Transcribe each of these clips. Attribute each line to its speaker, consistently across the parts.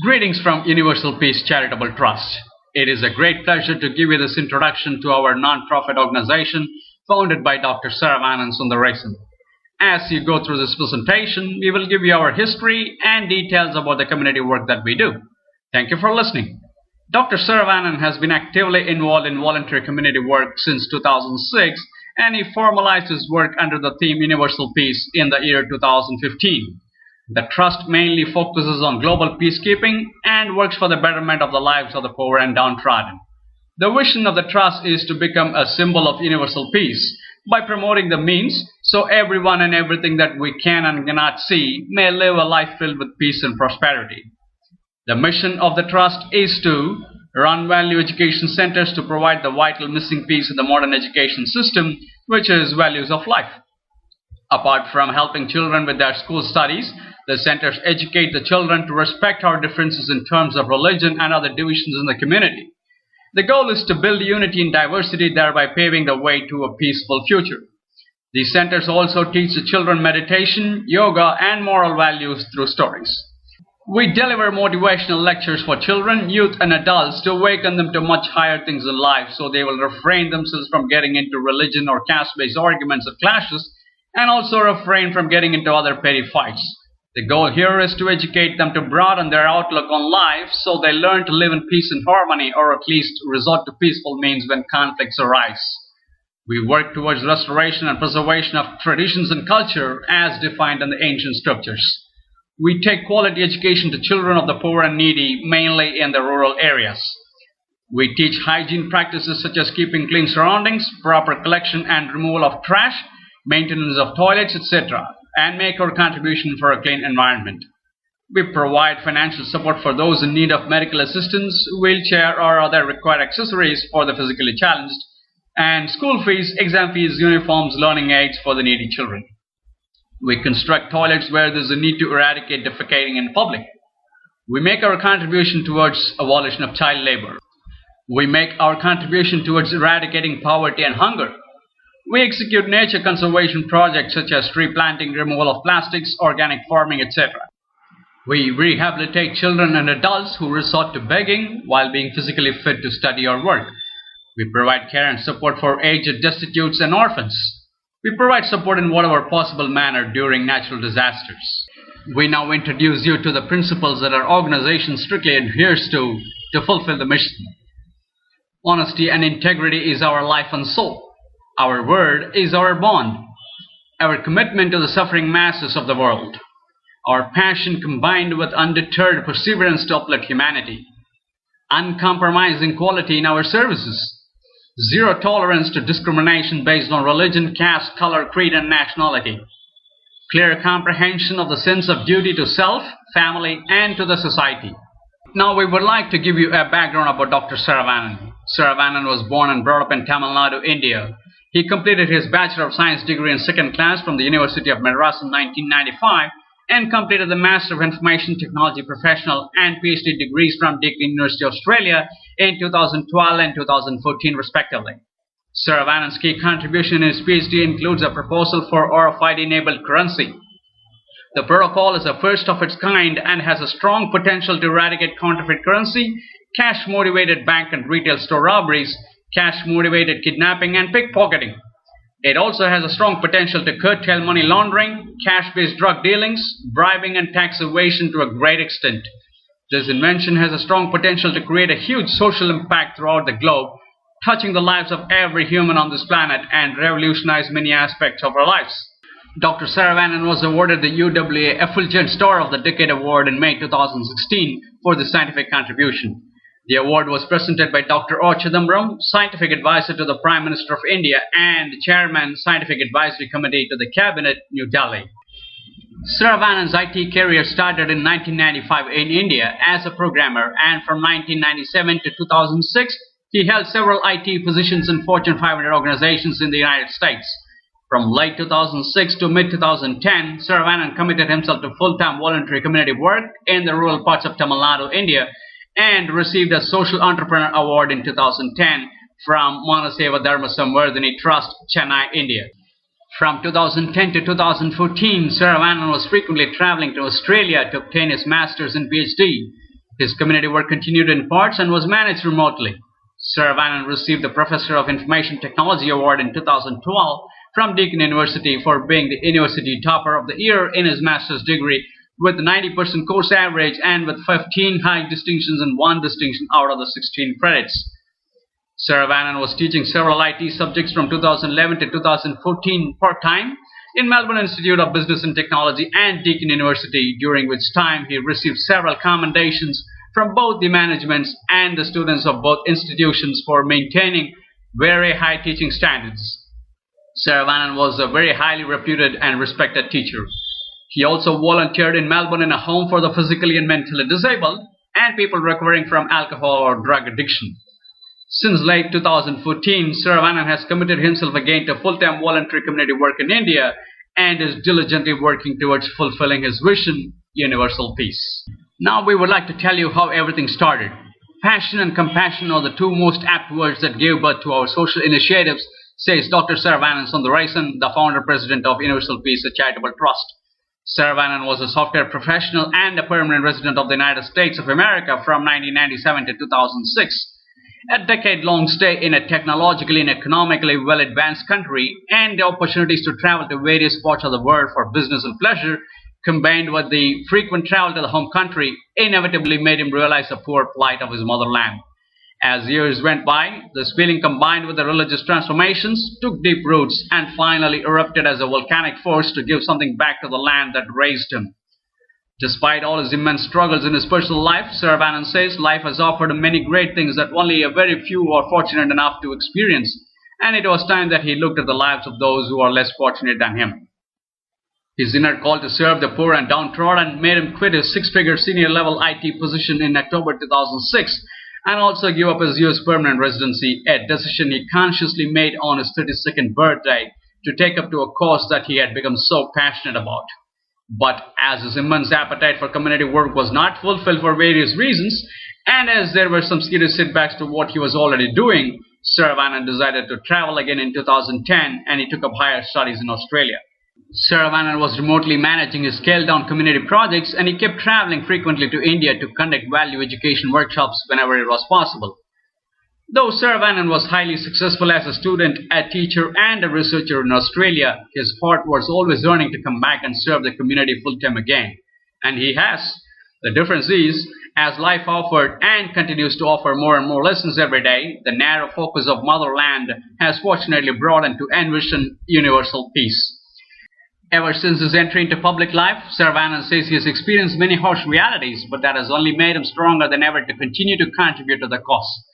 Speaker 1: Greetings from Universal Peace Charitable Trust. It is a great pleasure to give you this introduction to our non-profit organization founded by Dr. Saravanan Sundaresan. As you go through this presentation, we will give you our history and details about the community work that we do. Thank you for listening. Dr. Saravanan has been actively involved in voluntary community work since 2006, and he formalized his work under the theme Universal Peace in the year 2015. The Trust mainly focuses on global peacekeeping and works for the betterment of the lives of the poor and downtrodden. The vision of the Trust is to become a symbol of universal peace by promoting the means so everyone and everything that we can and cannot see may live a life filled with peace and prosperity. The mission of the Trust is to run value education centers to provide the vital missing piece in the modern education system, which is values of life. Apart from helping children with their school studies, the centers educate the children to respect our differences in terms of religion and other divisions in the community. The goal is to build unity in diversity, thereby paving the way to a peaceful future. These centers also teach the children meditation, yoga, and moral values through stories. We deliver motivational lectures for children, youth, and adults to awaken them to much higher things in life so they will refrain themselves from getting into religion or caste-based arguments or clashes, and also refrain from getting into other petty fights. The goal here is to educate them to broaden their outlook on life so they learn to live in peace and harmony, or at least resort to peaceful means when conflicts arise. We work towards restoration and preservation of traditions and culture as defined in the ancient scriptures. We take quality education to children of the poor and needy, mainly in the rural areas. We teach hygiene practices such as keeping clean surroundings, proper collection and removal of trash, maintenance of toilets, etc., and make our contribution for a clean environment. We provide financial support for those in need of medical assistance, wheelchair or other required accessories for the physically challenged, and school fees, exam fees, uniforms, learning aids for the needy children. We construct toilets where there is a need to eradicate defecating in public. We make our contribution towards abolition of child labor. We make our contribution towards eradicating poverty and hunger. We execute nature conservation projects such as tree planting, removal of plastics, organic farming, etc. We rehabilitate children and adults who resort to begging while being physically fit to study or work. We provide care and support for aged, destitutes, and orphans. We provide support in whatever possible manner during natural disasters. We now introduce you to the principles that our organization strictly adheres to fulfill the mission. Honesty and integrity is our life and soul. Our word is our bond. Our commitment to the suffering masses of the world. Our passion combined with undeterred perseverance to uplift humanity. Uncompromising quality in our services. Zero tolerance to discrimination based on religion, caste, color, creed, and nationality. Clear comprehension of the sense of duty to self, family, and to the society. Now we would like to give you a background about Dr. Saravanan. Saravanan was born and brought up in Tamil Nadu, India. He completed his Bachelor of Science degree in second class from the University of Madras in 1995 and completed the Master of Information Technology Professional and PhD degrees from Deakin University, Australia in 2012 and 2014 respectively. Saravanan's key contribution in his PhD includes a proposal for RFID-enabled currency. The protocol is the first of its kind and has a strong potential to eradicate counterfeit currency, cash-motivated bank and retail store robberies, cash-motivated kidnapping, and pickpocketing. It also has a strong potential to curtail money laundering, cash-based drug dealings, bribing, and tax evasion to a great extent. This invention has a strong potential to create a huge social impact throughout the globe, touching the lives of every human on this planet and revolutionize many aspects of our lives. Dr. Saravanan was awarded the UWA Effulgent Star of the Decade Award in May 2016 for this scientific contribution. The award was presented by Dr. O. Chidambaram, Scientific Advisor to the Prime Minister of India and Chairman, Scientific Advisory Committee to the Cabinet, New Delhi. Saravanan's IT career started in 1995 in India as a programmer, and from 1997 to 2006, he held several IT positions in Fortune 500 organizations in the United States. From late 2006 to mid-2010, Saravanan committed himself to full-time voluntary community work in the rural parts of Tamil Nadu, India, and received a Social Entrepreneur Award in 2010 from Manaseva Dharma Samvardhani Trust, Chennai, India. From 2010 to 2014, Saravanan was frequently traveling to Australia to obtain his Master's and PhD. His community work continued in parts and was managed remotely. Saravanan received the Professor of Information Technology Award in 2012 from Deakin University for being the University Topper of the Year in his master's degree with 90% course average and with 15 high distinctions and 1 distinction out of the 16 credits. Saravanan was teaching several IT subjects from 2011 to 2014 part-time in Melbourne Institute of Business and Technology and Deakin University, during which time he received several commendations from both the managements and the students of both institutions for maintaining very high teaching standards. Saravanan was a very highly reputed and respected teacher. He also volunteered in Melbourne in a home for the physically and mentally disabled and people recovering from alcohol or drug addiction. Since late 2014, Saravanan has committed himself again to full-time voluntary community work in India and is diligently working towards fulfilling his vision, universal peace. Now we would like to tell you how everything started. Passion and compassion are the two most apt words that gave birth to our social initiatives, says Dr. Saravanan Sundararajan, the founder-president of Universal Peace, a charitable trust. Saravanan was a software professional and a permanent resident of the United States of America from 1997 to 2006. A decade-long stay in a technologically and economically well-advanced country and the opportunities to travel to various parts of the world for business and pleasure, combined with the frequent travel to the home country, inevitably made him realize the poor plight of his motherland. As years went by, this feeling combined with the religious transformations took deep roots and finally erupted as a volcanic force to give something back to the land that raised him. Despite all his immense struggles in his personal life, Saravanan says life has offered him many great things that only a very few are fortunate enough to experience, and it was time that he looked at the lives of those who are less fortunate than him. His inner call to serve the poor and downtrodden made him quit his six-figure senior-level IT position in October 2006 and also give up his US permanent residency, a decision he consciously made on his 32nd birthday to take up to a cause that he had become so passionate about. But as his immense appetite for community work was not fulfilled for various reasons, and as there were some serious setbacks to what he was already doing, Saravanan decided to travel again in 2010 and he took up higher studies in Australia. Saravanan was remotely managing his scaled-down community projects and he kept traveling frequently to India to conduct value education workshops whenever it was possible. Though Saravanan was highly successful as a student, a teacher and a researcher in Australia, his heart was always yearning to come back and serve the community full-time again. And he has. The difference is, as life offered and continues to offer more and more lessons every day, the narrow focus of motherland has fortunately broadened to envision universal peace. Ever since his entry into public life, Saravanan says he has experienced many harsh realities, but that has only made him stronger than ever to continue to contribute to the cause.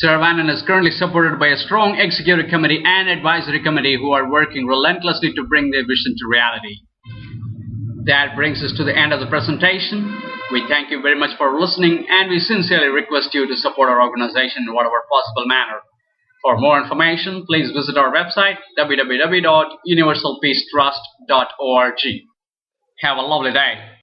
Speaker 1: Saravanan is currently supported by a strong executive committee and advisory committee who are working relentlessly to bring their vision to reality. That brings us to the end of the presentation. We thank you very much for listening and we sincerely request you to support our organization in whatever possible manner. For more information, please visit our website www.universalpeacetrust.org. Have a lovely day.